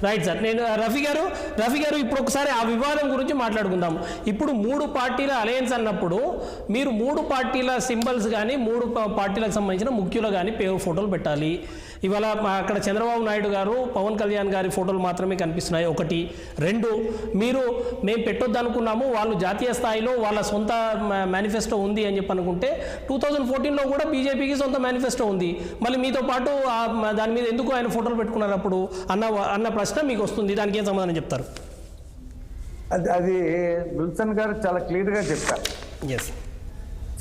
Right sir. నేను రఫీ గారు ఇప్పుడు ఒకసారి ఆ వివాదం గురించి మాట్లాడుకుందాం. ఇప్పుడు 3 పార్టీల అలయన్స్ అన్నప్పుడు మీరు 3 పార్టీల సింబల్స్ కానీ 3 పార్టీలకు సంబంధించిన ముఖ్యులు కానీ ఫోటోలు పెట్టాలి. ఇవాళ అక్కడ చంద్రబాబు నాయుడు గారు, పవన్ కళ్యాణ్ గారి ఫోటోలు మాత్రమే కనిపిస్తున్నాయి. 1. 2, మేము పెట్టొద్దు అనుకున్నాము, వాళ్ళు జాతీయ స్థాయిలో వాళ్ళ సొంత మేనిఫెస్టో ఉంది అని చెప్పి అనుకుంటే 2014లో కూడా బీజేపీకి సొంత మేనిఫెస్టో ఉంది. మళ్ళీ మీతో పాటు దాని మీద ఎందుకు ఆయన ఫోటోలు పెట్టుకున్నారు అప్పుడు అన్న ప్రశ్న మీకు వస్తుంది. దానికి ఏం సమాధానం చెప్తారు? అది విల్సన్ గారు చాలా క్లియర్గా చెప్పారు. ఎస్.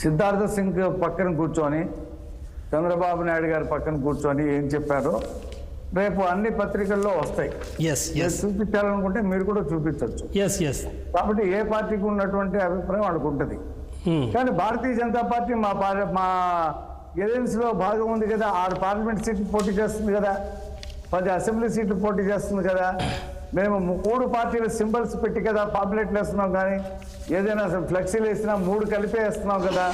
సిద్ధార్థ సింగ్ పక్కన కూర్చొని, చంద్రబాబు నాయుడు గారి పక్కన కూర్చొని ఏం చెప్పారో రేపు అన్ని పత్రికల్లో వస్తాయి. చూపించాలనుకుంటే మీరు కూడా చూపించవచ్చు. కాబట్టి ఏ పార్టీకి ఉన్నటువంటి అభిప్రాయం వాళ్ళకు ఉంటుంది. కానీ భారతీయ జనతా పార్టీ మా ఎలయన్స్లో భాగం ఉంది కదా, 6 పార్లమెంట్ సీట్లు పోటీ చేస్తుంది కదా, 10 అసెంబ్లీ సీట్లు పోటీ చేస్తుంది కదా. మేము 3 పార్టీల సింబల్స్ పెట్టి కదా పాంప్లెట్లు వేస్తున్నాం, కానీ ఏదైనా ఫ్లెక్సీలు వేసినా 3 కలిపే వేస్తున్నాం కదా.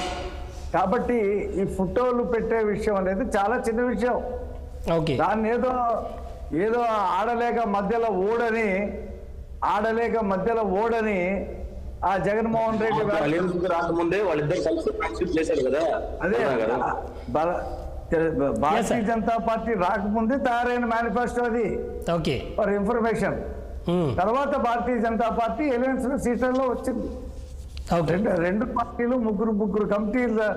కాబట్టి ఈ ఫోటోలు పెట్టే విషయం అనేది చాలా చిన్న విషయం. దాన్ని ఏదో ఆడలేక మధ్యలో ఓడని ఆ జగన్మోహన్ రెడ్డి రాకముందే వాళ్ళిద్దరు కలిసి చేశారు కదా. అదే భారతీయ జనతా పార్టీ రాకముందే తయారైన మేనిఫెస్టో అది, ఫర్ ఇన్ఫర్మేషన్. తర్వాత భారతీయ జనతా పార్టీ ఎలయన్స్ సీట్లలో వచ్చింది. 2 పార్టీలు, 3 కమిటీలు,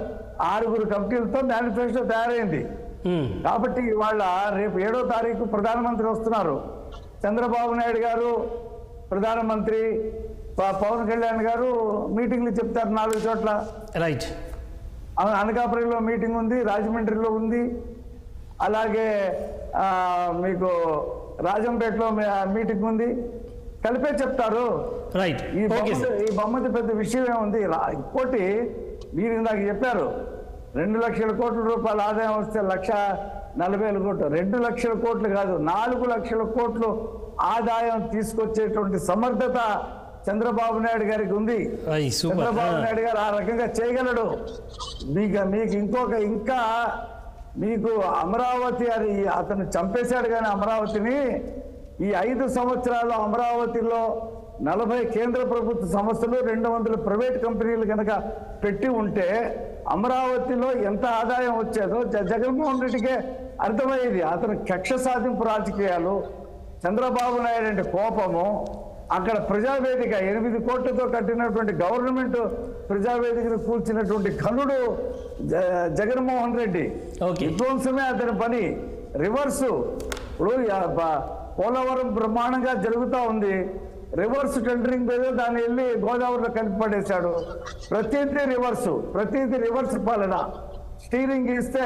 6 కమిటీలతో మేనిఫెస్టో తయారైంది. కాబట్టి ఇవాళ రేపు 7వ తారీఖు ప్రధానమంత్రి వస్తున్నారు. చంద్రబాబు నాయుడు గారు ప్రధానమంత్రి, పవన్ కళ్యాణ్ గారు మీటింగ్లు చెప్తారు 4 చోట్ల. రైట్. అనకాపల్లిలో మీటింగ్ ఉంది, రాజమండ్రిలో ఉంది, అలాగే మీకు రాజంపేటలో మీటింగ్ ఉంది. కలిపే చెప్తారు. రైట్. ఈ బొమ్మది పెద్ద విషయం ఏముంది. ఇంకోటి మీరు ఇందాక చెప్పారు, 2 లక్షల కోట్ల రూపాయల ఆదాయం వస్తే 1,40,000 కోట్లు. 2 లక్షల కోట్లు కాదు, 4 లక్షల కోట్లు ఆదాయం తీసుకొచ్చేటువంటి సమర్థత చంద్రబాబు నాయుడు గారికి ఉంది. చంద్రబాబు నాయుడు గారు ఆ రకంగా చేయగలడు. ఇంకా మీకు అమరావతి అది అతను చంపేశాడు, కానీ అమరావతిని ఈ 5 సంవత్సరాల్లో అమరావతిలో 40 కేంద్ర ప్రభుత్వ సంస్థలు, 200 ప్రైవేట్ కంపెనీలు కనుక పెట్టి ఉంటే అమరావతిలో ఎంత ఆదాయం వచ్చేదో జగన్మోహన్ రెడ్డికే అర్థమయ్యేది. అతను కక్ష సాధింపు రాజకీయాలు, చంద్రబాబు నాయుడు అంటే కోపము. అక్కడ ప్రజావేదిక 8 కోట్లతో కట్టినటువంటి గవర్నమెంట్ ప్రజావేదికను కూల్చినటువంటి ఘనుడు జగన్మోహన్ రెడ్డి. విధ్వంసమే అతని పని. రివర్సు ఇప్పుడు పోలవరం బ్రహ్మాండంగా జరుగుతూ ఉంది, రివర్స్ టెండరింగ్ మీద దాన్ని వెళ్ళి గోదావరిలో కలిపి పడేశాడు. ప్రతిదీ రివర్స్ పాలన. స్టీరింగ్ ఇస్తే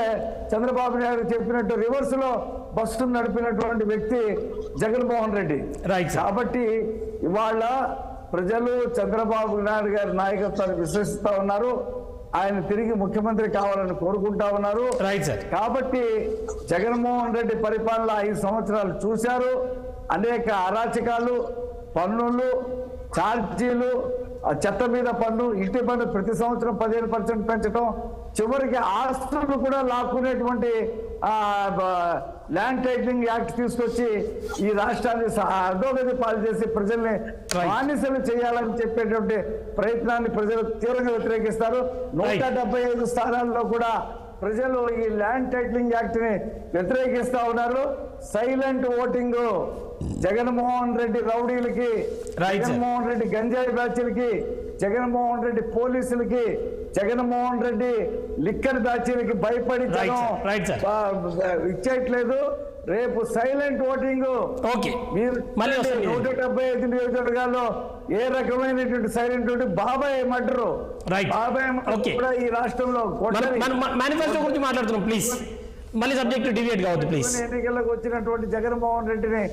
చంద్రబాబు నాయుడు చెప్పినట్టు రివర్స్ లో బస్సు నడిపినటువంటి వ్యక్తి జగన్మోహన్ రెడ్డి. కాబట్టి ఇవాళ ప్రజలు చంద్రబాబు నాయుడు గారి నాయకత్వాన్ని విశ్వసిస్తా ఉన్నారు. ఆయన తిరిగి ముఖ్యమంత్రి కావాలని కోరుకుంటా ఉన్నారు. కాబట్టి జగన్మోహన్ రెడ్డి పరిపాలన 5 సంవత్సరాలు చూశారు. అనేక అరాచకాలు, పన్నులు, ఛార్జీలు, చెత్త మీద పన్ను, ఇంటి పన్ను ప్రతి సంవత్సరం 15% పెంచడం, చివరికి ఆస్తులు కూడా లాక్కునేటువంటి ల్యాండ్ టైటిలింగ్ యాక్ట్ తీసుకొచ్చి ఈ రాష్ట్రాన్ని అధోగతి పాలు చేసి ప్రజల్ని బానిసలు చేయాలని చెప్పేటువంటి ప్రయత్నాన్ని ప్రజలు తీవ్రంగా వ్యతిరేకిస్తారు. 175 స్థానాల్లో కూడా ప్రజలు ఈ ల్యాండ్ టైటిలింగ్ యాక్ట్ ని వ్యతిరేకిస్తా ఉన్నారు. సైలెంట్ ఓటింగ్ జగన్మోహన్ రెడ్డి రౌడీలకి, జగన్మోహన్ రెడ్డి గంజాయి బ్యాచ్లకి, జగన్మోహన్ రెడ్డి పోలీసులకి, జగన్మోహన్ రెడ్డి లిక్కర్ బ్యాచ్లకి భయపడి ఇచ్చేయట్లేదు. రేపు సైలెంట్ ఓటింగ్. మీరు 175 నియోజకవర్గాల్లో ఏ రకమైనటువంటి సైలెంట్ ఓటింగ్, బాబాయ్ మర్డరు, బాబాయ్ కూడా ఈ రాష్ట్రంలో మేనిఫెస్టో గురించి మాట్లాడుతున్నాం. ప్లీజ్ మళ్ళీ సబ్జెక్ట్ డివియేట్ కావద్దు ప్లీజ్. ఎన్నికలకు వచ్చినటువంటి జగన్మోహన్ రెడ్డిని